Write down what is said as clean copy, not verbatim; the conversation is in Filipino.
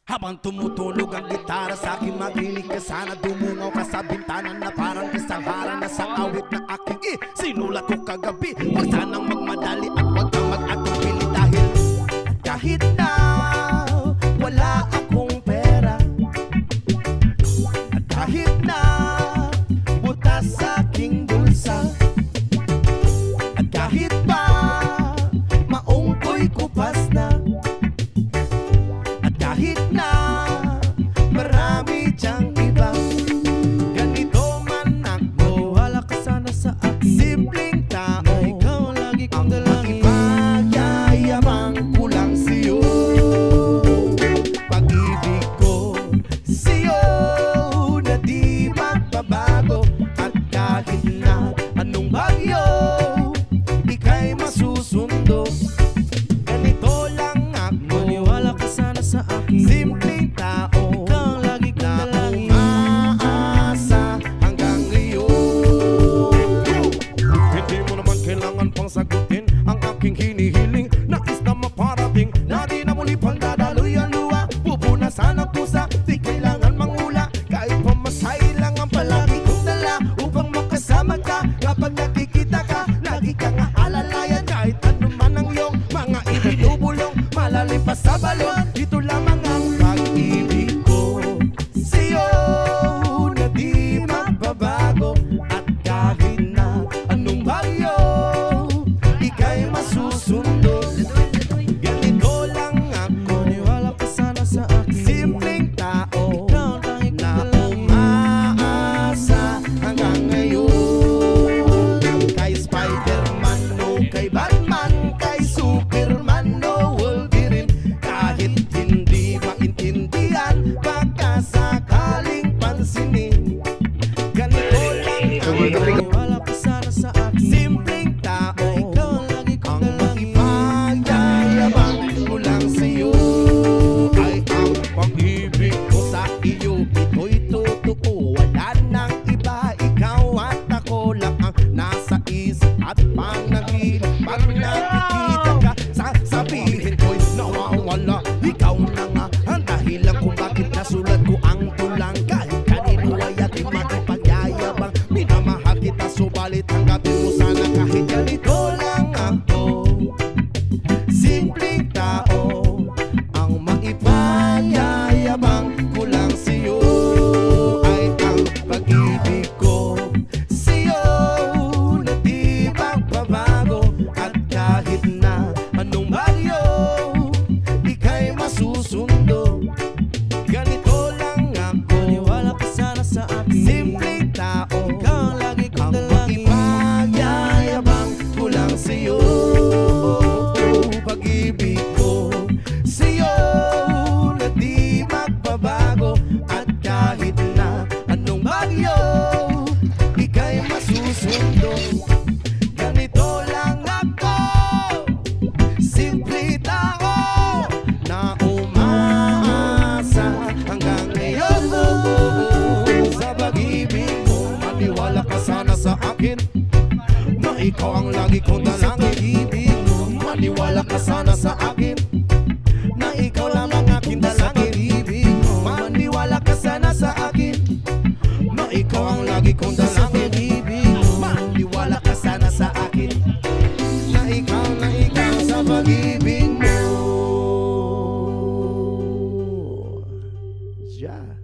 Habang tumutunog ang gitara sa akin, makinig ka sana. Dumungaw ka sa bintana na parang isang hara na sa awit na aking sinulat ko kagabi. Huwag sanang magmadali at huwag kang mag-atubili dahil kahit na wala akong pera, at kahit na butas sa aking bulsa, at kahit pa maong ko'y kupas na, at kahit na marami diyang iba, ganito man ako, wala ka sana sa akin. Simpleng tao, ikaw ang lagi kong dalangin. Magyayabang ko lang sa'yo, pag-ibig ko sa'yo na di magbabago. At kahit na anong bagyo, ika'y masusundo. Ganito lang ako, maniwala ka sana sa akin. Simpleng tao, ikaw ang lagi kong dalangin. Umaasa hanggang ngayon. Hindi mo naman kailangan pang sagutin ang aking hinihiling. Nais na maparating na di na muli pang dadaloy ang luha. Pupunasan ang pusa, di kailangan mangula. Kahit pamasahe lang ang palagi kong dala upang makasama ka. Kapag nakikita ka, lagi kang aalalayan. Kahit ano man ang iyong mga ibinubulong, malalim pa sa balon, ito lamang ang pag-ibig ko sa'yo na di magbabago. At kahit na anong bagyo, ika'y masusundo. Ganito lang ako, maniwala ka sana sa akin. Simpleng tao, ikaw ang lagi na umaasa hanggang ngayon. Kay Spider-Man o kay Batman, kay Superman o Wolverine, kahit hindi maintindihan, baka sakaling pansinin. Ganito lang ako, maniwala ka sana sa akin. Simpleng tao, ikaw ang lagi kong dalangin. Magyayabang ko lang sa'yo ay ang pag-ibig ko sa iyo. Ito'y totoo, wala nang iba. Ikaw at ako lang ang nasa isip at panaginip. Pag nakikita ka, sasabihin ko'y nawawala. Ikaw na nga ang dahilan kung bakit nasulat ko ang tulang. Kahit kanino ay ating makipagyayabang, minamahal kita subalit tanggapin mo sana kahit ganito lang ako. Simpleng tao, ang maipanyayabang ko lang sa'yo ay ang pag-ibig ko sa'yo na di magbabago. At kahit na anong bagyo, ika'y masusundo. Ganito lang ako, maniwala ka sana sa akin. Simpleng tao, ikaw ang lagi kong dalangin. Magyayabang ko lang sa'yo, pag-ibig ko sa'yo na di magbabago. At kahit na anong bagyo, ika'y masusundo. Ganito lang ako, simple tao na umaasa hanggang ngayon. Sa pag-ibig mo, maniwala ka sana sa akin na ikaw ang lagi kong dalangin. Ibig mo, maniwala ka sana sa akin na ikaw lang ang aking dalangin. Ibig mo, maniwala ka sana sa akin na ikaw ang lagi kong dalangin. Ibig mo, maniwala ka sana sa akin na ikaw sa pag-ibig mo. Yeah.